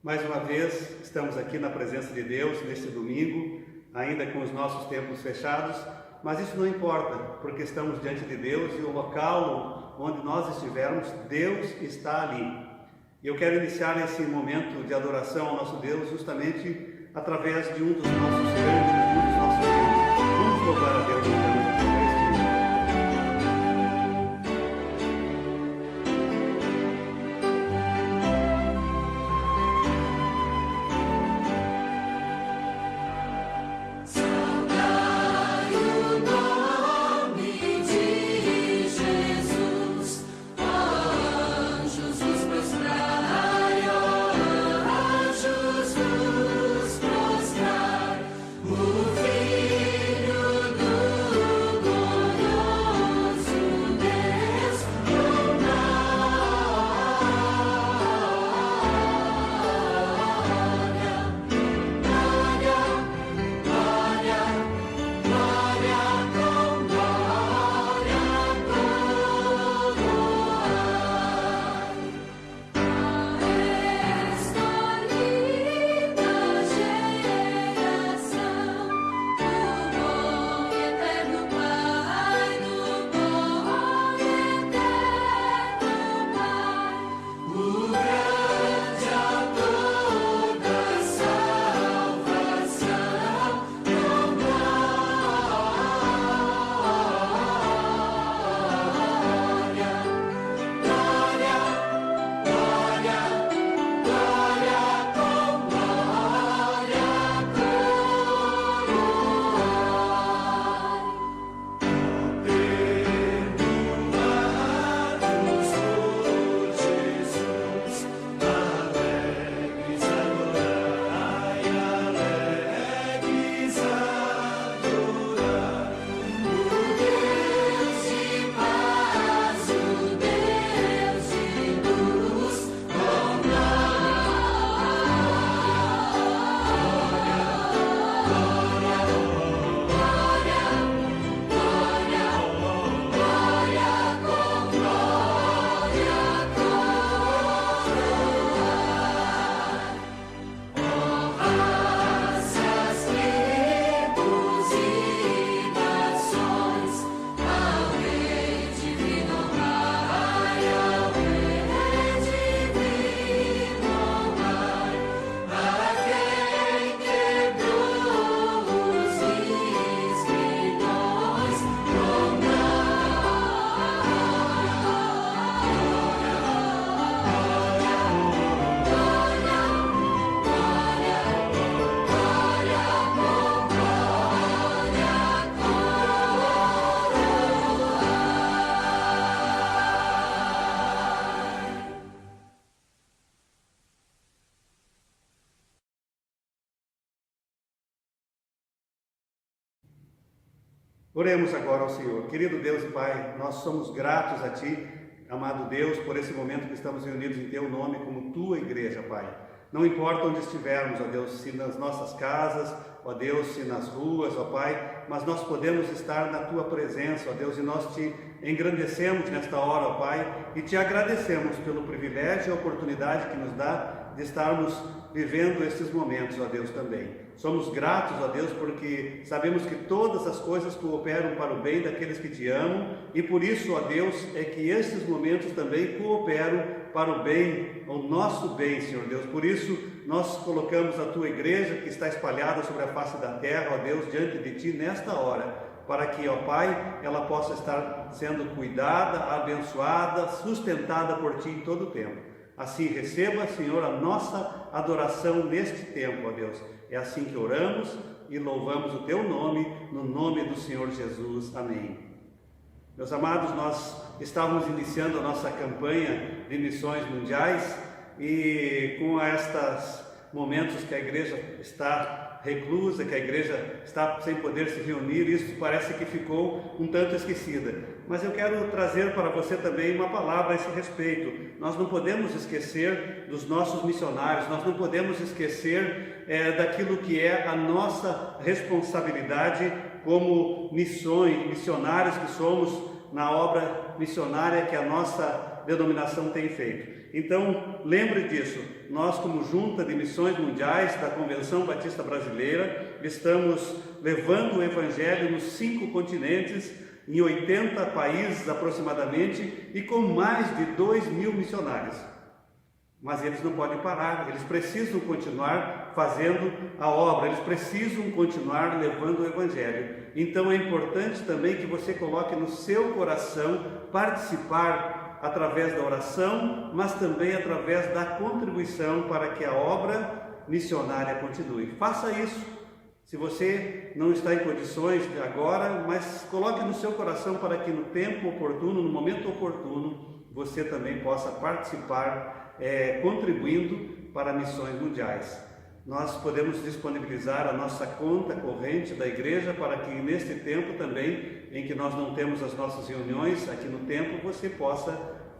Mais uma vez, estamos aqui na presença de Deus neste domingo, ainda com os nossos templos fechados, mas isso não importa, porque estamos diante de Deus e o local onde nós estivermos, Deus está ali. E eu quero iniciar esse momento de adoração ao nosso Deus justamente através de um dos nossos cânticos, de um dos nossos hinos. Vamos louvar a Deus então. Oremos agora ao Senhor. Querido Deus e Pai, nós somos gratos a Ti, amado Deus, por esse momento que estamos reunidos em Teu nome como Tua igreja, Pai. Não importa onde estivermos, ó Deus, se nas nossas casas, ó Deus, se nas ruas, ó Pai, mas nós podemos estar na Tua presença, ó Deus, e nós Te engrandecemos nesta hora, ó Pai, e Te agradecemos pelo privilégio e a oportunidade que nos dá de estarmos vivendo esses momentos, ó Deus, também. Somos gratos, ó Deus, porque sabemos que todas as coisas cooperam para o bem daqueles que Te amam, e por isso, ó Deus, é que esses momentos também cooperam para o bem, o nosso bem, Senhor Deus. Por isso, nós colocamos a Tua igreja, que está espalhada sobre a face da terra, ó Deus, diante de Ti nesta hora, para que, ó Pai, ela possa estar sendo cuidada, abençoada, sustentada por Ti em todo o tempo. Assim receba, Senhor, a nossa adoração neste tempo, ó Deus. É assim que oramos e louvamos o Teu nome, no nome do Senhor Jesus. Amém. Meus amados, nós estávamos iniciando a nossa campanha de missões mundiais e com estes momentos que a igreja está reclusa, que a igreja está sem poder se reunir, isso parece que ficou um tanto esquecida. Mas eu quero trazer para você também uma palavra a esse respeito. Nós não podemos esquecer dos nossos missionários, nós não podemos esquecer daquilo que é a nossa responsabilidade como missionários que somos na obra missionária, que a nossa denominação tem feito. Então, lembre disso, nós como Junta de Missões Mundiais da Convenção Batista Brasileira, estamos levando o Evangelho nos 5 continentes, em 80 países aproximadamente, e com mais de 2.000 missionários. Mas eles não podem parar, eles precisam continuar fazendo a obra, eles precisam continuar levando o Evangelho. Então é importante também que você coloque no seu coração participar através da oração, mas também através da contribuição para que a obra missionária continue. Faça isso. Se você não está em condições agora, mas coloque no seu coração para que no tempo oportuno, no momento oportuno, você também possa participar contribuindo para missões mundiais. Nós podemos disponibilizar a nossa conta corrente da igreja para que neste tempo também, em que nós não temos as nossas reuniões aqui no templo, você possa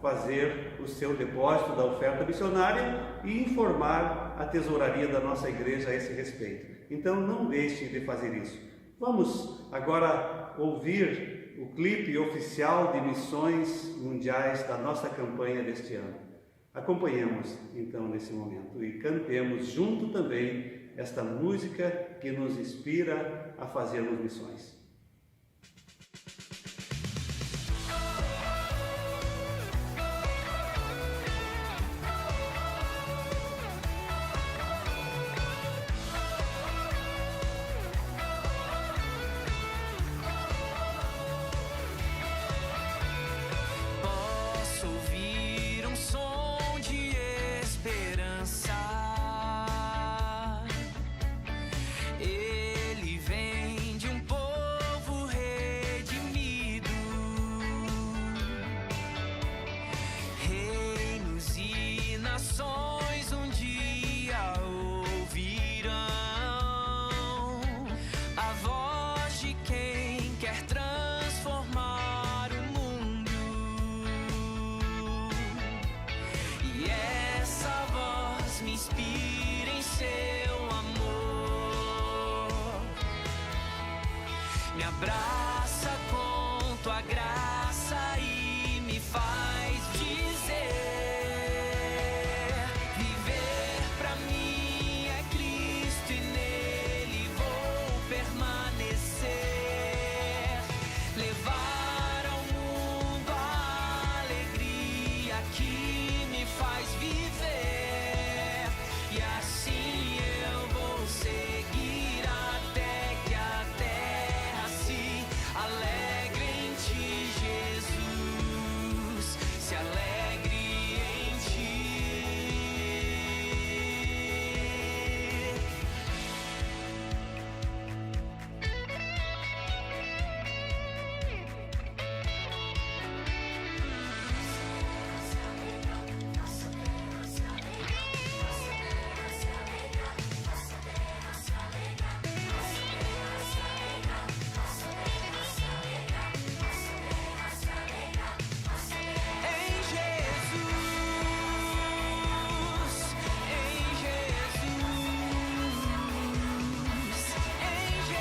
fazer o seu depósito da oferta missionária e informar a tesouraria da nossa igreja a esse respeito. Então não deixe de fazer isso. Vamos agora ouvir o clipe oficial de missões mundiais da nossa campanha deste ano. Acompanhemos então nesse momento e cantemos junto também esta música que nos inspira a fazermos missões. Me abraça com tua graça e me faz dizer: viver pra mim é Cristo e nele vou permanecer. Levar ao mundo a alegria que me faz viver, e assim eu vou seguir até que a terra se alegre em ti, Jesus, se alegre em ti. Em Jesus, em Jesus,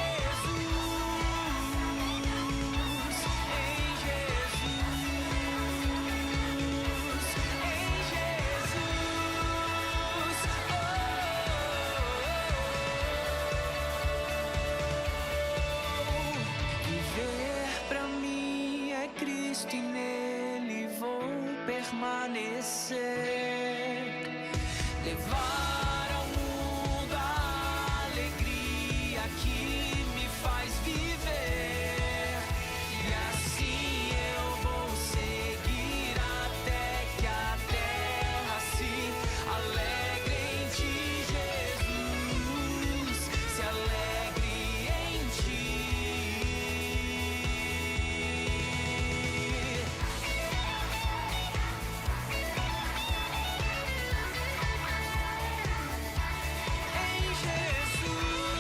em Jesus, em Viver pra mim é Cristo e nele vou permanecer. Levar ao mundo a alegria que me faz viver, e assim eu vou seguir até que a terra se alegre em ti, Jesus, se alegre em ti. Em Jesus, em Jesus.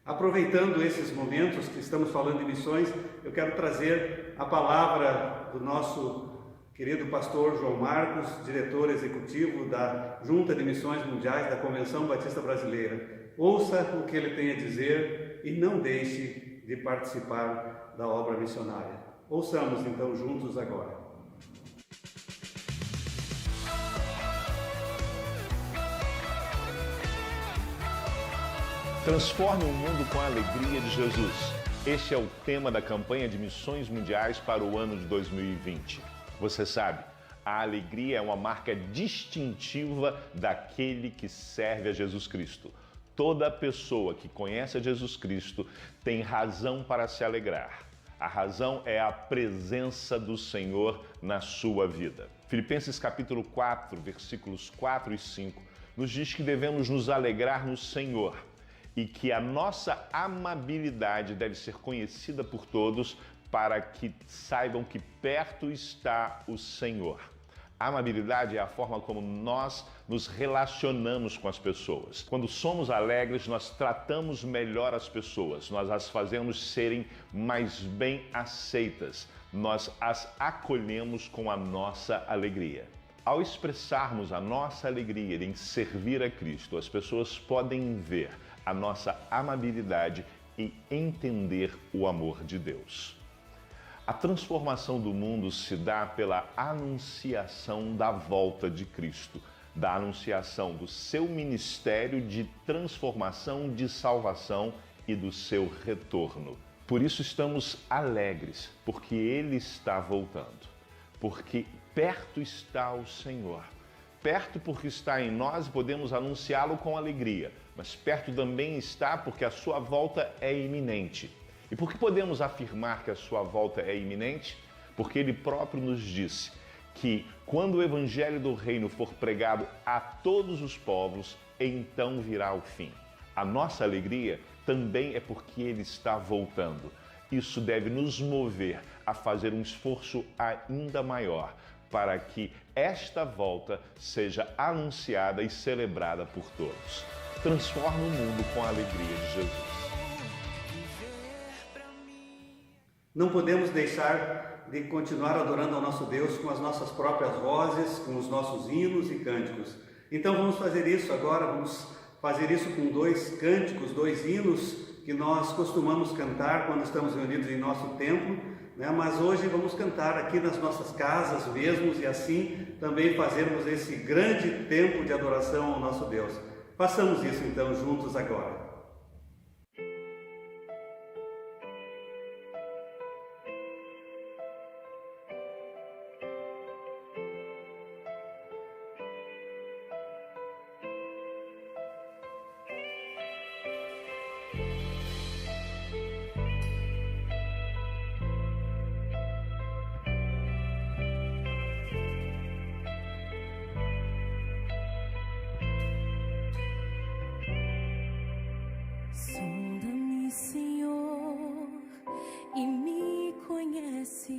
Aproveitando esses momentos que estamos falando de missões, eu quero trazer a palavra do nosso Querido pastor João Marcos, diretor executivo da Junta de Missões Mundiais da Convenção Batista Brasileira, ouça o que ele tem a dizer e não deixe de participar da obra missionária. Ouçamos então juntos agora. Transforme o mundo com a alegria de Jesus. Este é o tema da campanha de missões mundiais para o ano de 2020. Você sabe, a alegria é uma marca distintiva daquele que serve a Jesus Cristo. Toda pessoa que conhece a Jesus Cristo tem razão para se alegrar. A razão é a presença do Senhor na sua vida. Filipenses capítulo 4, versículos 4 e 5, nos diz que devemos nos alegrar no Senhor e que a nossa amabilidade deve ser conhecida por todos para que saibam que perto está o Senhor. A amabilidade é a forma como nós nos relacionamos com as pessoas. Quando somos alegres, nós tratamos melhor as pessoas, nós as fazemos serem mais bem aceitas, nós as acolhemos com a nossa alegria. Ao expressarmos a nossa alegria em servir a Cristo, as pessoas podem ver a nossa amabilidade e entender o amor de Deus. A transformação do mundo se dá pela anunciação da volta de Cristo, da anunciação do seu ministério de transformação, de salvação e do seu retorno. Por isso estamos alegres, porque Ele está voltando, porque perto está o Senhor. Perto porque está em nós e podemos anunciá-lo com alegria, mas perto também está porque a sua volta é iminente. E por que podemos afirmar que a sua volta é iminente? Porque Ele próprio nos disse que quando o Evangelho do Reino for pregado a todos os povos, então virá o fim. A nossa alegria também é porque Ele está voltando. Isso deve nos mover a fazer um esforço ainda maior para que esta volta seja anunciada e celebrada por todos. Transforme o mundo com a alegria de Jesus. Não podemos deixar de continuar adorando ao nosso Deus com as nossas próprias vozes, com os nossos hinos e cânticos. Então vamos fazer isso agora, vamos fazer isso com dois cânticos, dois hinos que nós costumamos cantar quando estamos reunidos em nosso templo, né? Mas hoje vamos cantar aqui nas nossas casas mesmos e assim também fazermos esse grande tempo de adoração ao nosso Deus. Façamos isso então juntos agora. Sonda-me, Senhor, e me conheces.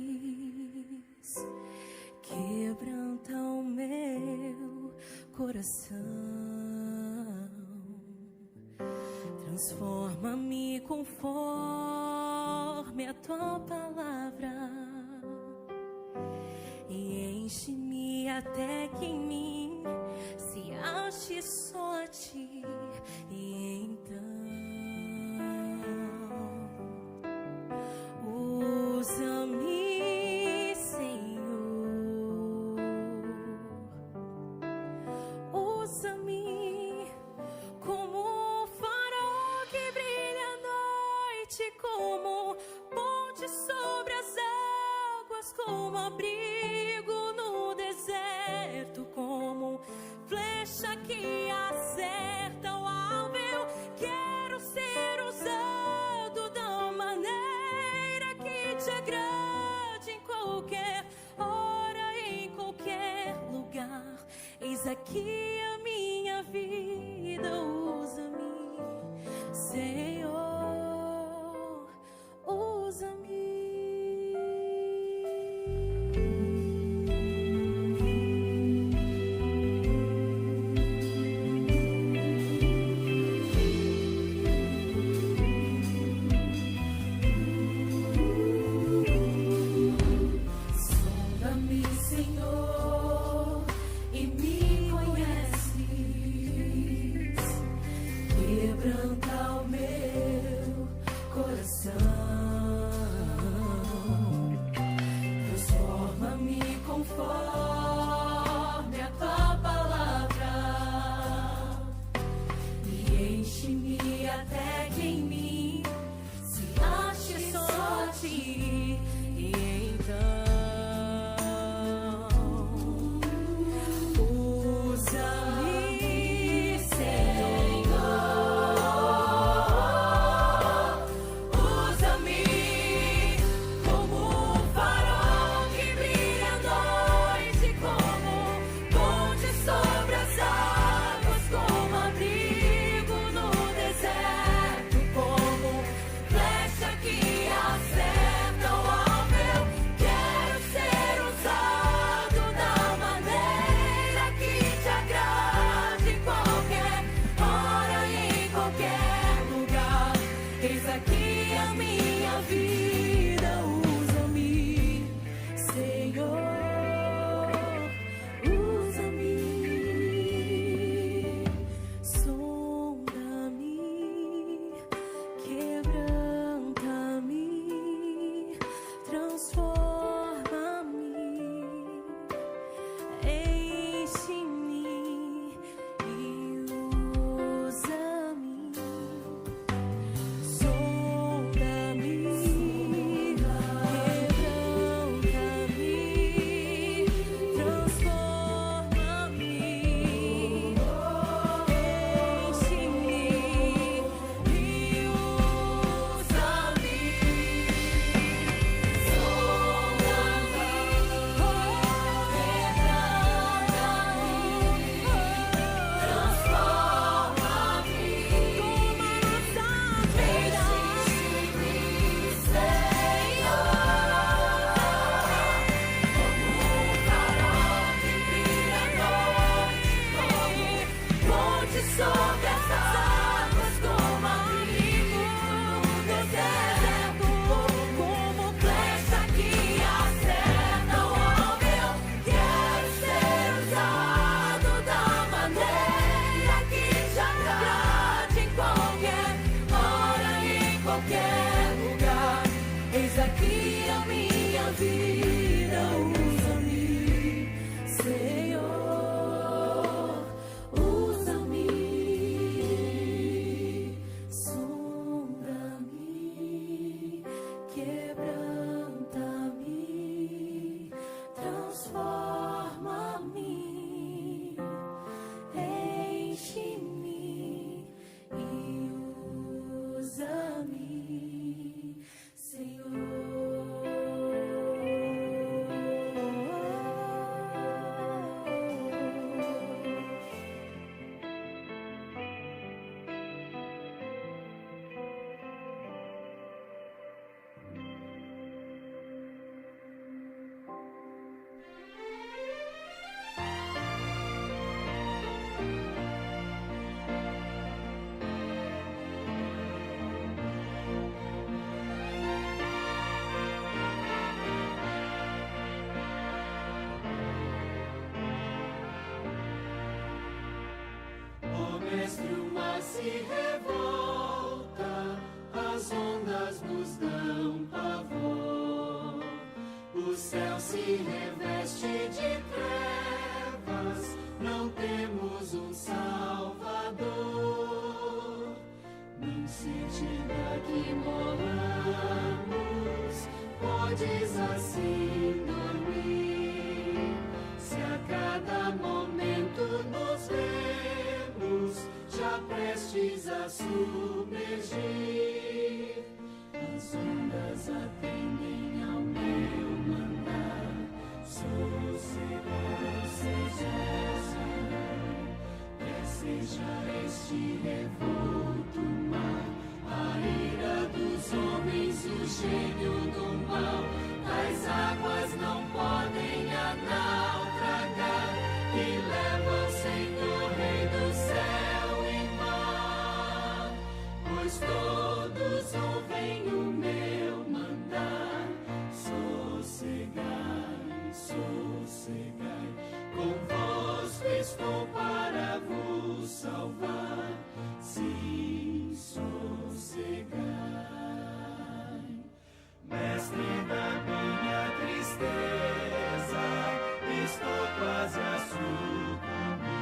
Quebranta o meu coração. Transforma-me conforme a tua palavra e enche-me até que em mim se ache só a ti. E então usa-me, Senhor, usa-me como um farol que brilha à noite, como ponte sobre as águas, como abrigo no deserto, como flecha que acerta o alvo. Eu quero ser usado da maneira que te agrade, em qualquer hora, em qualquer lugar. Eis aqui a minha vida, usa-me, Senhor, usa-me. se revolta, as ondas nos dão pavor. O céu se reveste de trevas, não temos um Salvador. Não se diga que morramos, podes assim dormir. Se a cada momento nos vemos, já prestes a submergir. As ondas atendem ao meu mandar, sossegado seja este revolto mar, a ira dos homens, o gênio do mal. As águas não podem a naufragar, e levam, Senhor, Rei do céu e mar. Pois todos ouvem o meu mandar, sossegai, sossegai, convosco estou para vos salvar, sim, sossegai. Mestre da minha tristeza, estou quase a sucumbir.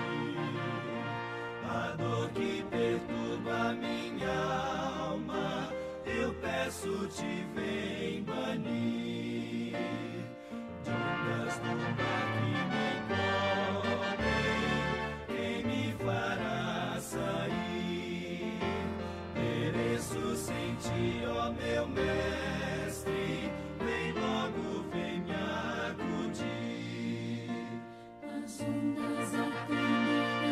A dor que perturba a minha alma, eu peço-te, vem banir. De ondas do mar que me cobrem, quem me fará sair? Pereço sem ti, ó meu mestre, vem logo, vem me acudir. As ondas atendem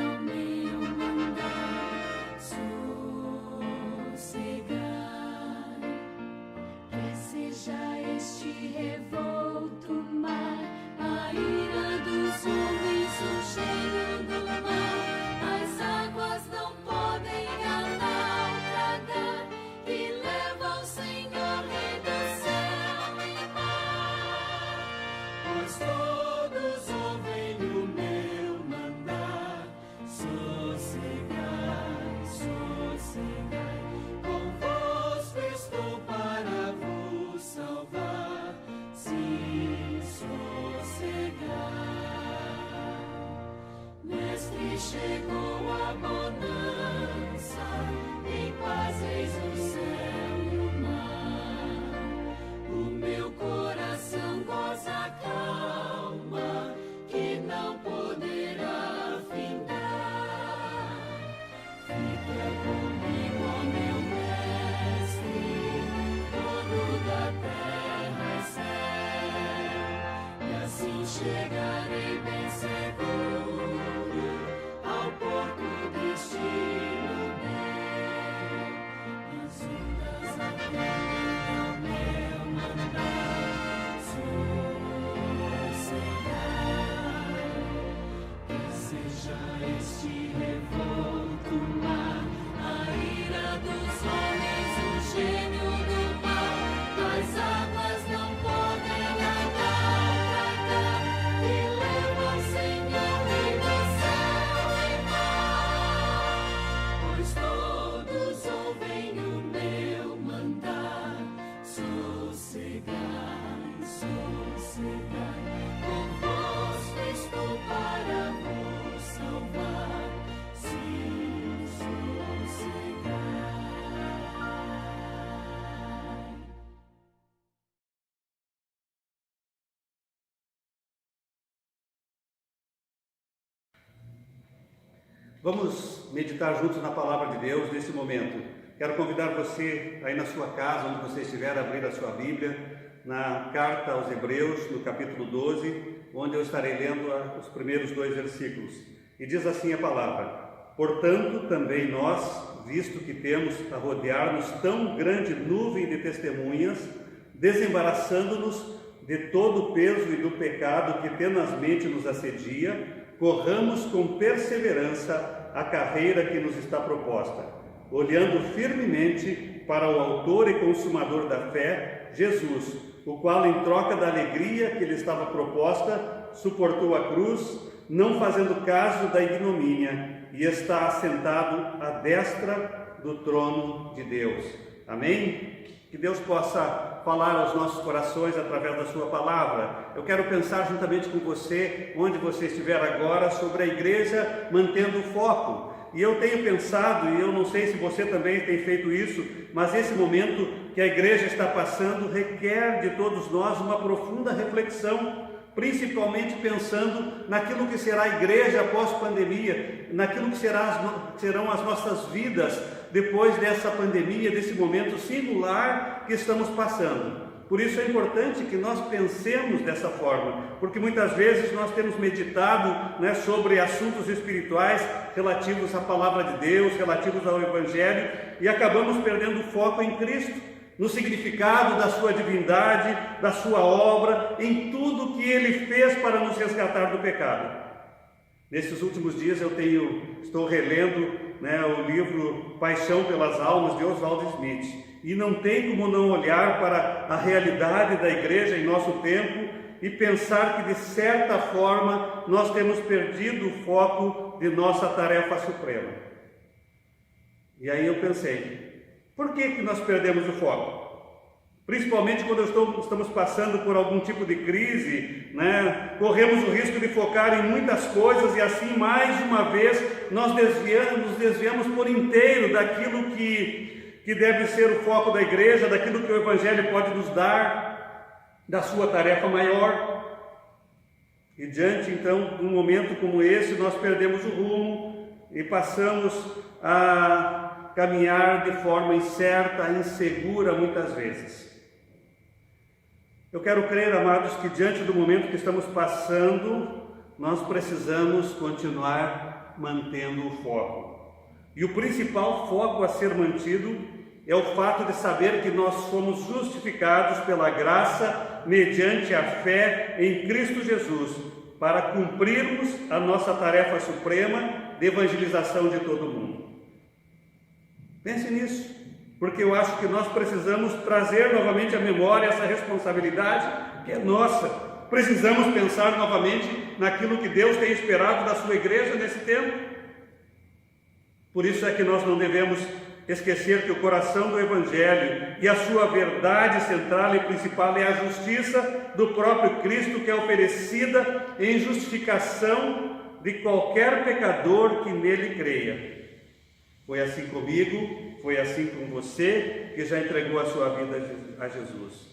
ao meu mandar, sossegai. Que seja este revolto mar, a ira dos homens, o cheiro do mal. As águas não podem a naufragar, e levam, Senhor, Rei do céu e mar. Pois todos ouvem o meu mandar, sossegai, sossegai, convosco estou para vos salvar, sim, sossegai. Mestre, chegou a bonança, em paz eis o céu e o mar. O meu coração goza a calma, que não poderá findar. Fica comigo, ó meu mestre, dono da terra e céu, e assim chegarei bem seguro ao porto destino bem. As ondas atendem ao meu mandar, sossegai. Que seja este revolto mar, a ira dos homens, o gênio do mal. As águas não podem a naufragar, e levam, Senhor, Rei do céu e mar. Pois todos ouvem o meu mandar, sossegai, sossegai, convosco estou para vos salvar, sim, sossegai. Vamos meditar juntos na palavra de Deus nesse momento. Quero convidar você aí na sua casa, onde você estiver, a abrir a sua Bíblia, na carta aos Hebreus, no capítulo 12, onde eu estarei lendo os primeiros 2 versículos. E diz assim a palavra: portanto, também nós, visto que temos a rodear-nos tão grande nuvem de testemunhas, desembaraçando-nos de todo o peso e do pecado que tenazmente nos assedia, corramos com perseverança a carreira que nos está proposta, olhando firmemente para o autor e consumador da fé, Jesus, o qual, em troca da alegria que lhe estava proposta, suportou a cruz, não fazendo caso da ignomínia, e está assentado à destra do trono de Deus. Amém? Que Deus possa falar aos nossos corações através da sua palavra. Eu quero pensar juntamente com você, onde você estiver agora, sobre a igreja mantendo o foco. E eu tenho pensado, e eu não sei se você também tem feito isso, mas esse momento que a igreja está passando requer de todos nós uma profunda reflexão, principalmente pensando naquilo que será a igreja pós-pandemia, naquilo que serão as nossas vidas depois dessa pandemia, desse momento singular que estamos passando. Por isso é importante que nós pensemos dessa forma, porque muitas vezes nós temos meditado, sobre assuntos espirituais relativos à palavra de Deus, relativos ao Evangelho, e acabamos perdendo o foco em Cristo, no significado da sua divindade, da sua obra, em tudo que Ele fez para nos resgatar do pecado. Nesses últimos dias estou relendo o livro Paixão pelas Almas, de Oswald Smith, e não tem como não olhar para a realidade da igreja em nosso tempo e pensar que, de certa forma, nós temos perdido o foco de nossa tarefa suprema. E aí eu pensei, por que nós perdemos o foco? Principalmente quando estamos passando por algum tipo de crise, corremos o risco de focar em muitas coisas e assim, mais uma vez, nos desviamos por inteiro daquilo que deve ser o foco da igreja, daquilo que o Evangelho pode nos dar, da sua tarefa maior. E diante, então, de um momento como esse, nós perdemos o rumo e passamos a caminhar de forma incerta, insegura muitas vezes. Eu quero crer, amados, que diante do momento que estamos passando, nós precisamos continuar mantendo o foco. E o principal foco a ser mantido é o fato de saber que nós somos justificados pela graça mediante a fé em Cristo Jesus, para cumprirmos a nossa tarefa suprema de evangelização de todo o mundo. Pense nisso, porque eu acho que nós precisamos trazer novamente à memória essa responsabilidade que é nossa. Precisamos pensar novamente naquilo que Deus tem esperado da sua igreja nesse tempo. Por isso é que nós não devemos esquecer que o coração do Evangelho e a sua verdade central e principal é a justiça do próprio Cristo, que é oferecida em justificação de qualquer pecador que nele creia. Foi assim comigo, foi assim com você, que já entregou a sua vida a Jesus.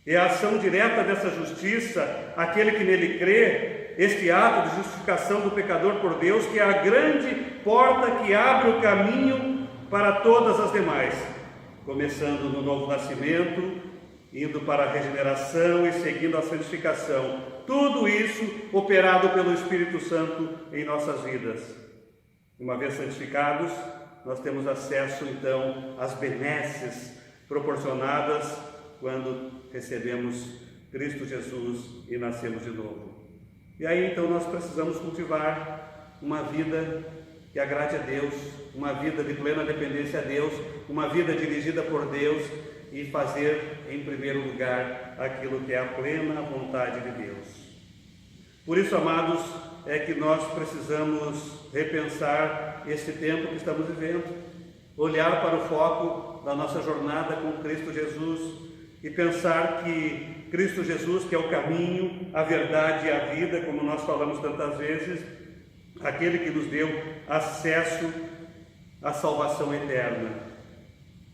É a ação direta dessa justiça, aquele que nele crê, este ato de justificação do pecador por Deus, que é a grande porta que abre o caminho para todas as demais, começando no novo nascimento, indo para a regeneração e seguindo a santificação. Tudo isso operado pelo Espírito Santo em nossas vidas. Uma vez santificados, nós temos acesso então às benesses proporcionadas quando recebemos Cristo Jesus e nascemos de novo. E aí então nós precisamos cultivar uma vida que agrade a Deus, uma vida de plena dependência a Deus, uma vida dirigida por Deus e fazer em primeiro lugar aquilo que é a plena vontade de Deus. Por isso, amados, é que nós precisamos repensar esse tempo que estamos vivendo, olhar para o foco da nossa jornada com Cristo Jesus e pensar que Cristo Jesus, que é o caminho, a verdade e a vida, como nós falamos tantas vezes, aquele que nos deu acesso à salvação eterna.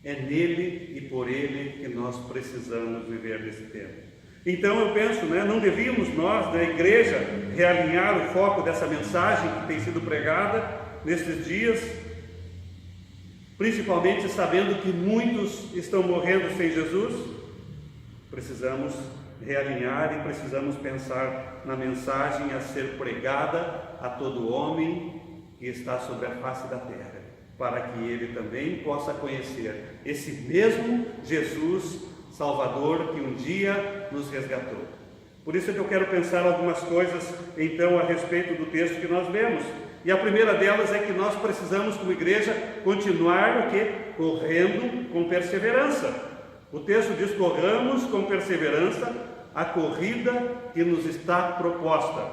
É nele e por ele que nós precisamos viver nesse tempo. Então eu penso, não devíamos nós, da igreja, realinhar o foco dessa mensagem que tem sido pregada nesses dias, principalmente sabendo que muitos estão morrendo sem Jesus. Precisamos realinhar e precisamos pensar na mensagem a ser pregada a todo homem que está sobre a face da terra, para que ele também possa conhecer esse mesmo Jesus Salvador que um dia nos resgatou. Por isso é que eu quero pensar algumas coisas então a respeito do texto que nós lemos. E a primeira delas é que nós precisamos, como igreja, continuar correndo com perseverança. O texto diz: corramos com perseverança a corrida que nos está proposta.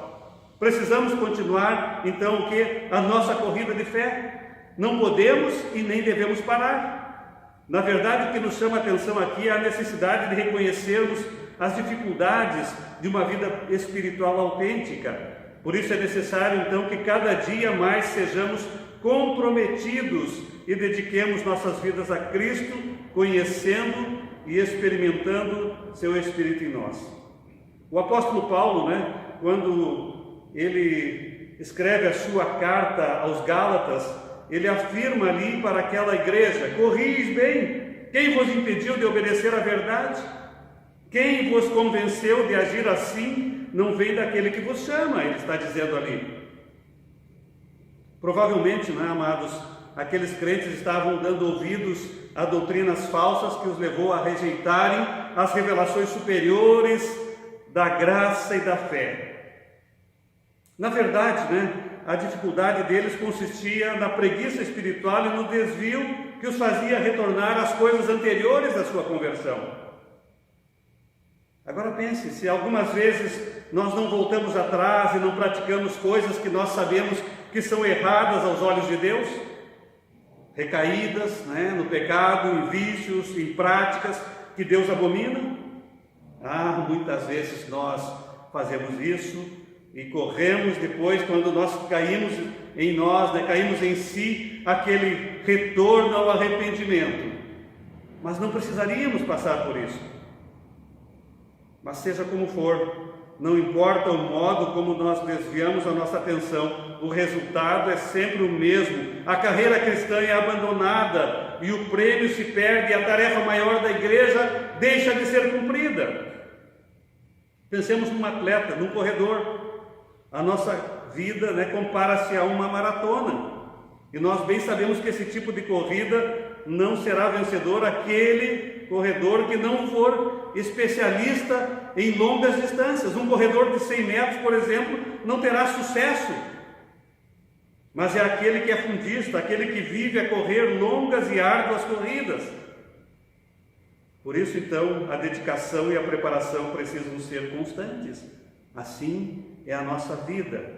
Precisamos continuar, então, o que? A nossa corrida de fé. Não podemos e nem devemos parar. Na verdade, o que nos chama a atenção aqui é a necessidade de reconhecermos as dificuldades de uma vida espiritual autêntica. Por isso é necessário, então, que cada dia mais sejamos comprometidos e dediquemos nossas vidas a Cristo, conhecendo e experimentando seu Espírito em nós. O apóstolo Paulo, quando ele escreve a sua carta aos Gálatas, ele afirma ali para aquela igreja: corris bem, quem vos impediu de obedecer à verdade? Quem vos convenceu de agir assim não vem daquele que vos chama, ele está dizendo ali. Provavelmente, amados, aqueles crentes estavam dando ouvidos a doutrinas falsas que os levou a rejeitarem as revelações superiores da graça e da fé. Na verdade, a dificuldade deles consistia na preguiça espiritual e no desvio que os fazia retornar às coisas anteriores da sua conversão. Agora pense, se algumas vezes nós não voltamos atrás e não praticamos coisas que nós sabemos que são erradas aos olhos de Deus, recaídas no pecado, em vícios, em práticas que Deus abomina, muitas vezes nós fazemos isso e corremos depois, quando nós caímos em nós, caímos em si, aquele retorno ao arrependimento. Mas não precisaríamos passar por isso. Mas seja como for, não importa o modo como nós desviamos a nossa atenção, o resultado é sempre o mesmo. A carreira cristã é abandonada e o prêmio se perde, e a tarefa maior da igreja deixa de ser cumprida. Pensemos num atleta, num corredor. A nossa vida compara-se a uma maratona. E nós bem sabemos que esse tipo de corrida não será vencedor aquele corredor que não for especialista em longas distâncias. Um corredor de 100 metros, por exemplo, não terá sucesso. Mas é aquele que é fundista, aquele que vive a correr longas e árduas corridas. Por isso, então, a dedicação e a preparação precisam ser constantes. Assim é a nossa vida.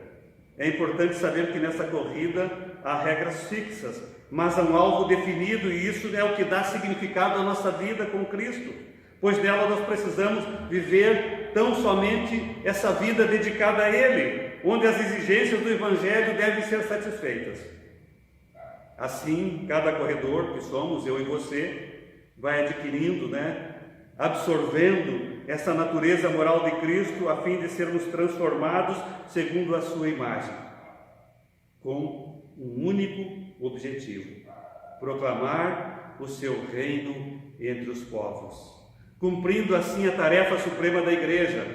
É importante saber que nessa corrida há regras fixas, mas há um alvo definido, e isso é o que dá significado à nossa vida com Cristo, pois nela nós precisamos viver tão somente essa vida dedicada a Ele, onde as exigências do Evangelho devem ser satisfeitas. Assim, cada corredor que somos, eu e você, vai adquirindo, absorvendo essa natureza moral de Cristo, a fim de sermos transformados segundo a sua imagem, com um único objetivo: proclamar o seu reino entre os povos, cumprindo assim a tarefa suprema da igreja.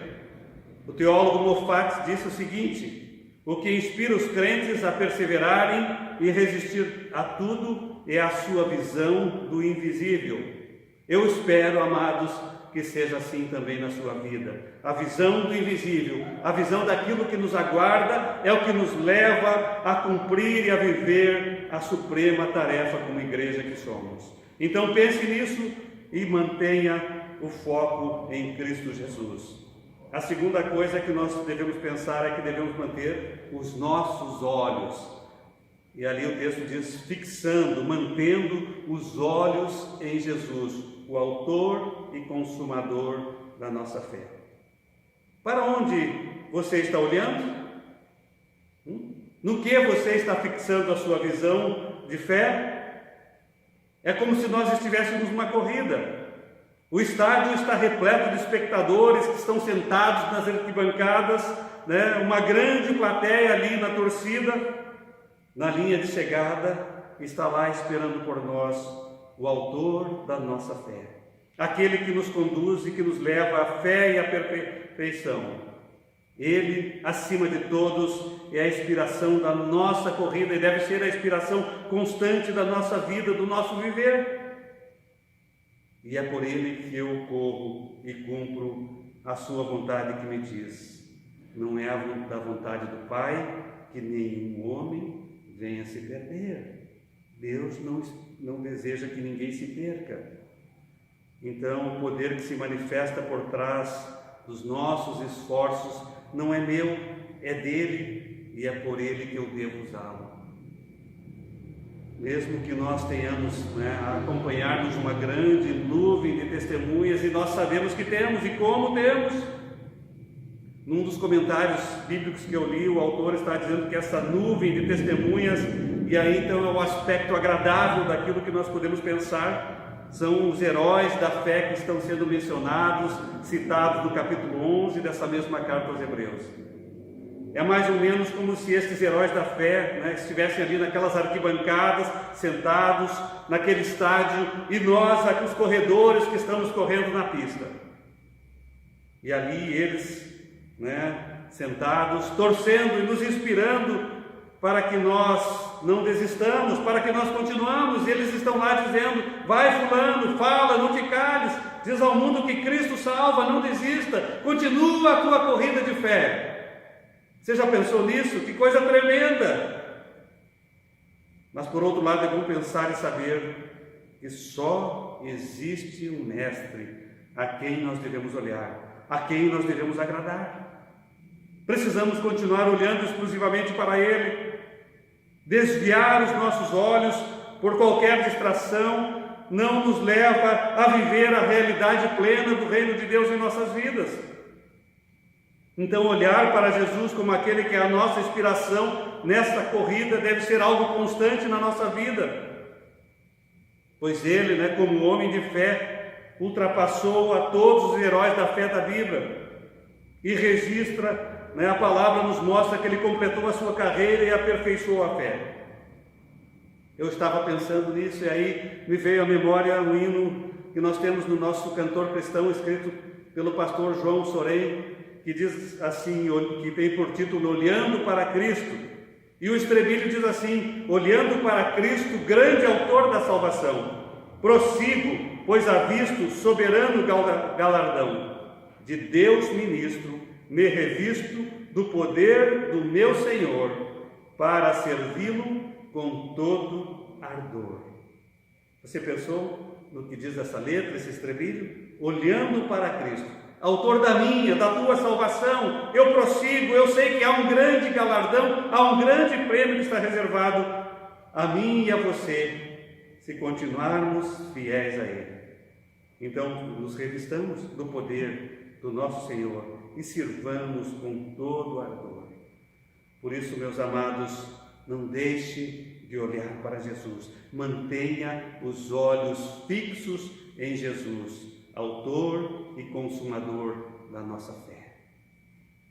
O teólogo Moffat disse o seguinte: o que inspira os crentes a perseverarem e resistir a tudo é a sua visão do invisível. Eu espero, amados, que seja assim também na sua vida. A visão do invisível, a visão daquilo que nos aguarda, é o que nos leva a cumprir e a viver a suprema tarefa como igreja que somos. Então pense nisso e mantenha o foco em Cristo Jesus. A segunda coisa que nós devemos pensar é que devemos manter os nossos olhos. E ali o texto diz: fixando, mantendo os olhos em Jesus, o autor e consumador da nossa fé. Para onde você está olhando? No que você está fixando a sua visão de fé? É como se nós estivéssemos numa corrida. O estádio está repleto de espectadores que estão sentados nas arquibancadas, uma grande plateia ali na torcida. Na linha de chegada está lá esperando por nós o autor da nossa fé, aquele que nos conduz e que nos leva à fé e à perfeição. Ele, acima de todos, é a inspiração da nossa corrida e deve ser a inspiração constante da nossa vida, do nosso viver. E é por ele que eu corro e cumpro a sua vontade que me diz: não é da vontade do Pai que nenhum homem venha se perder. Deus não deseja que ninguém se perca. Então, o poder que se manifesta por trás dos nossos esforços não é meu, é dele e é por ele que eu devo usá-lo. Mesmo que nós tenhamos, a acompanhar-nos uma grande nuvem de testemunhas, e nós sabemos que temos, e como temos. Num dos comentários bíblicos que eu li, o autor está dizendo que essa nuvem de testemunhas, e aí então é o aspecto agradável daquilo que nós podemos pensar, são os heróis da fé que estão sendo mencionados, citados no capítulo 11 dessa mesma carta aos Hebreus. É mais ou menos como se estes heróis da fé estivessem ali naquelas arquibancadas, sentados naquele estádio, e nós aqui os corredores que estamos correndo na pista. E ali eles, sentados, torcendo e nos inspirando para que nós não desistamos, para que nós continuamos. E eles estão lá dizendo: vai fulano, fala, não te cales, diz ao mundo que Cristo salva, não desista, continua a tua corrida de fé. Você já pensou nisso? Que coisa tremenda! Mas por outro lado é bom pensar e saber que só existe um mestre a quem nós devemos olhar, a quem nós devemos agradar. Precisamos continuar olhando exclusivamente para ele. Desviar os nossos olhos por qualquer distração não nos leva a viver a realidade plena do reino de Deus em nossas vidas. Então, olhar para Jesus como aquele que é a nossa inspiração nesta corrida deve ser algo constante na nossa vida, pois ele, como homem de fé, ultrapassou a todos os heróis da fé da Bíblia, e registra, a palavra nos mostra que ele completou a sua carreira e aperfeiçoou a fé. Eu estava pensando nisso, e aí me veio à memória um hino que nós temos no nosso cantor cristão, escrito pelo pastor João Sorém, que diz assim, que tem por título Olhando para Cristo, e o estribilho diz assim: olhando para Cristo, grande autor da salvação, prossigo, pois avisto soberano galardão, de Deus ministro, me revisto do poder do meu Senhor, para servi-lo com todo ardor. Você pensou no que diz essa letra, esse estribilho? Olhando para Cristo, autor da minha, da tua salvação, eu prossigo, eu sei que há um grande galardão, há um grande prêmio que está reservado a mim e a você, se continuarmos fiéis a Ele. Então, nos revistamos do poder do nosso Senhor e sirvamos com todo ardor. Por isso, meus amados, não deixe de olhar para Jesus, mantenha os olhos fixos em Jesus, autor e consumador da nossa fé.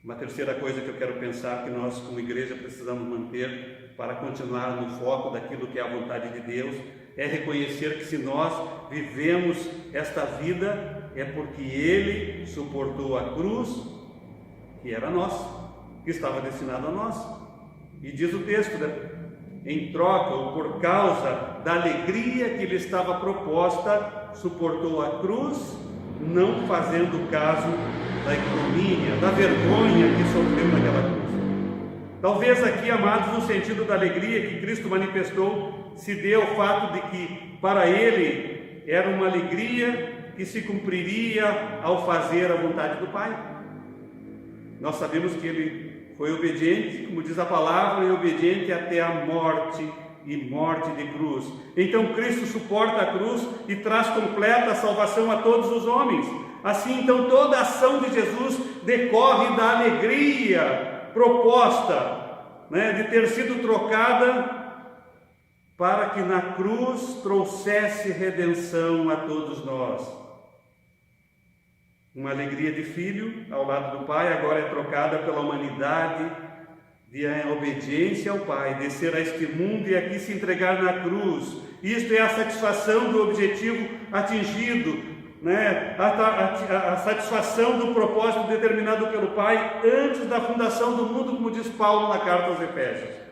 Uma terceira coisa que eu quero pensar que nós como igreja precisamos manter para continuar no foco daquilo que é a vontade de Deus é reconhecer que se nós vivemos esta vida é porque Ele suportou a cruz que era nossa, que estava destinada a nós. E diz o texto, em troca ou por causa da alegria que lhe estava proposta, suportou a cruz, não fazendo caso da ignomínia, da vergonha que sofreu naquela cruz. Talvez aqui, amados, no sentido da alegria que Cristo manifestou, se dê ao fato de que para Ele era uma alegria que se cumpriria ao fazer a vontade do Pai. Nós sabemos que Ele foi obediente, como diz a palavra, e obediente até a morte, e morte de cruz. Então Cristo suporta a cruz e traz completa a salvação a todos os homens. Assim, então, toda a ação de Jesus decorre da alegria proposta, de ter sido trocada para que na cruz trouxesse redenção a todos nós. Uma alegria de filho ao lado do Pai agora é trocada pela humanidade de obediência ao Pai, descer a este mundo e aqui se entregar na cruz. Isto é a satisfação do objetivo atingido, a satisfação do propósito determinado pelo Pai antes da fundação do mundo, como diz Paulo na carta aos Efésios.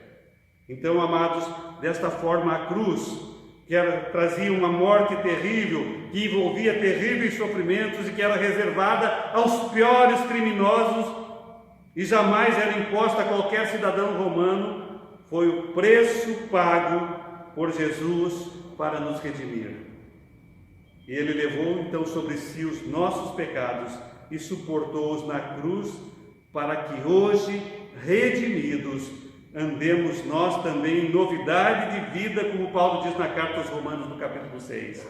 Então, amados, desta forma a cruz, que trazia uma morte terrível, que envolvia terríveis sofrimentos e que era reservada aos piores criminosos e jamais era imposta a qualquer cidadão romano, foi o preço pago por Jesus para nos redimir. E Ele levou então sobre si os nossos pecados e suportou-os na cruz para que hoje, redimidos, andemos nós também em novidade de vida, como Paulo diz na carta aos Romanos, no capítulo 6.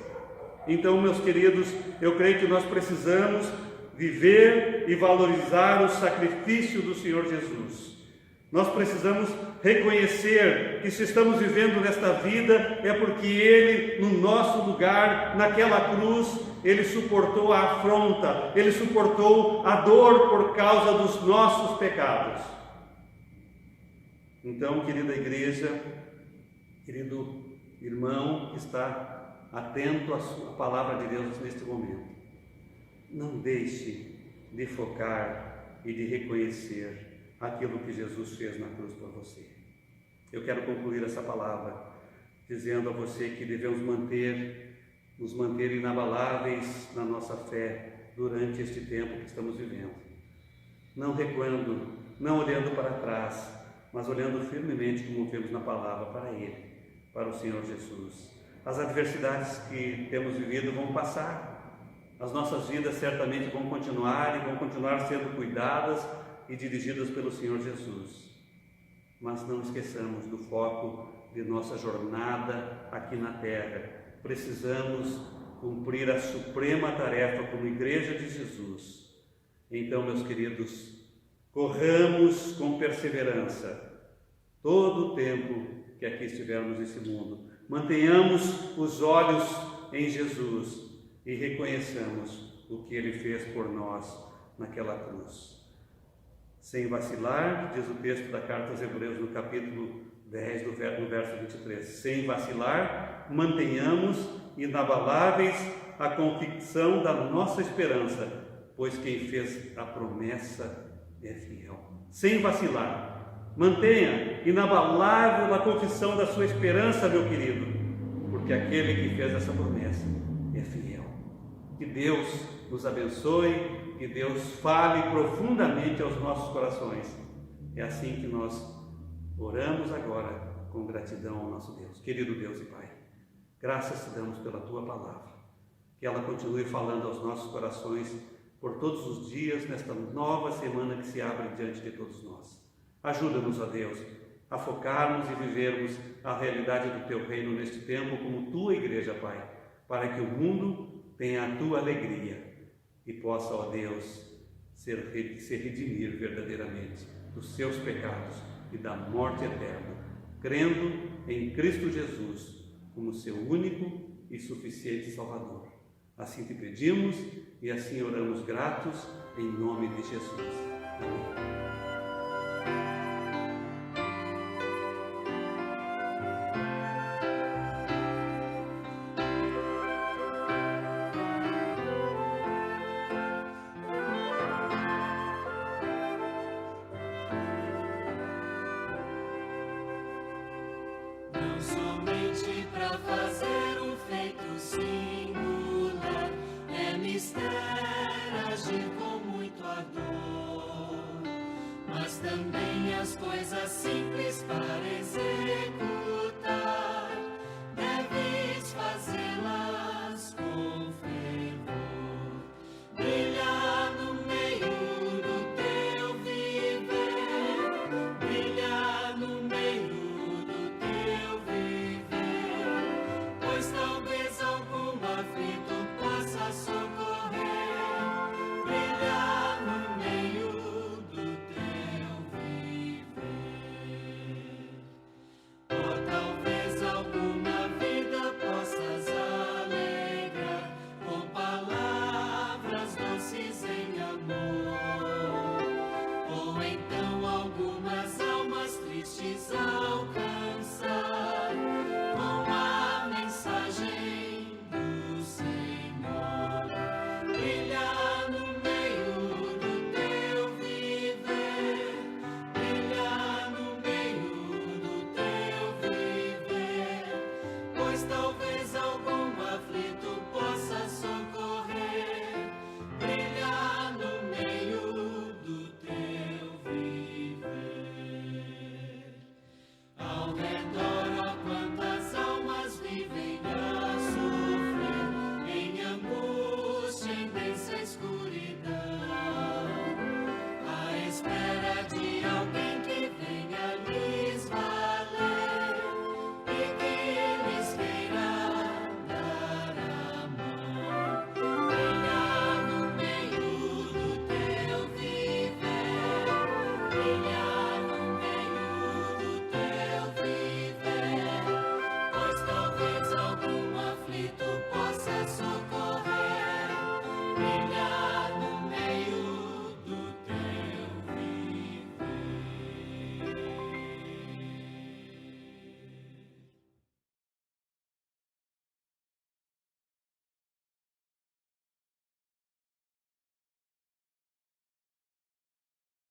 Então, meus queridos, eu creio que nós precisamos viver e valorizar o sacrifício do Senhor Jesus. Nós precisamos reconhecer que se estamos vivendo nesta vida é porque Ele, no nosso lugar, naquela cruz, Ele suportou a afronta, Ele suportou a dor por causa dos nossos pecados. Então, querida igreja, querido irmão que está atento à palavra de Deus neste momento, não deixe de focar e de reconhecer aquilo que Jesus fez na cruz por você. Eu quero concluir essa palavra dizendo a você que devemos nos manter inabaláveis na nossa fé durante este tempo que estamos vivendo. Não recuando, não olhando para trás, mas olhando firmemente, como vemos na palavra, para Ele, para o Senhor Jesus. As adversidades que temos vivido vão passar. As nossas vidas certamente vão continuar e vão continuar sendo cuidadas e dirigidas pelo Senhor Jesus. Mas não esqueçamos do foco de nossa jornada aqui na terra. Precisamos cumprir a suprema tarefa como Igreja de Jesus. Então, meus queridos, corramos com perseverança todo o tempo que aqui estivermos nesse mundo. Mantenhamos os olhos em Jesus e reconheçamos o que Ele fez por nós naquela cruz. Sem vacilar, diz o texto da carta aos Hebreus no capítulo 10, no verso 23. Sem vacilar, mantenhamos inabaláveis a convicção da nossa esperança, pois quem fez a promessa é fiel. Sem vacilar, mantenha inabalável a confissão da sua esperança, meu querido, porque aquele que fez essa promessa é fiel. Que Deus nos abençoe, que Deus fale profundamente aos nossos corações. É assim que nós oramos agora com gratidão ao nosso Deus. Querido Deus e Pai, graças te damos pela Tua palavra, que ela continue falando aos nossos corações por todos os dias, nesta nova semana que se abre diante de todos nós. Ajuda-nos, ó Deus, a focarmos e vivermos a realidade do Teu reino neste tempo como Tua igreja, Pai, para que o mundo tenha a Tua alegria e possa, ó Deus, se redimir verdadeiramente dos seus pecados e da morte eterna, crendo em Cristo Jesus como seu único e suficiente Salvador. Assim te pedimos e assim oramos gratos, em nome de Jesus. Amém. Não somente para fazer o feito singular, é mistério agir com muito ardor, mas também as coisas simples para executar.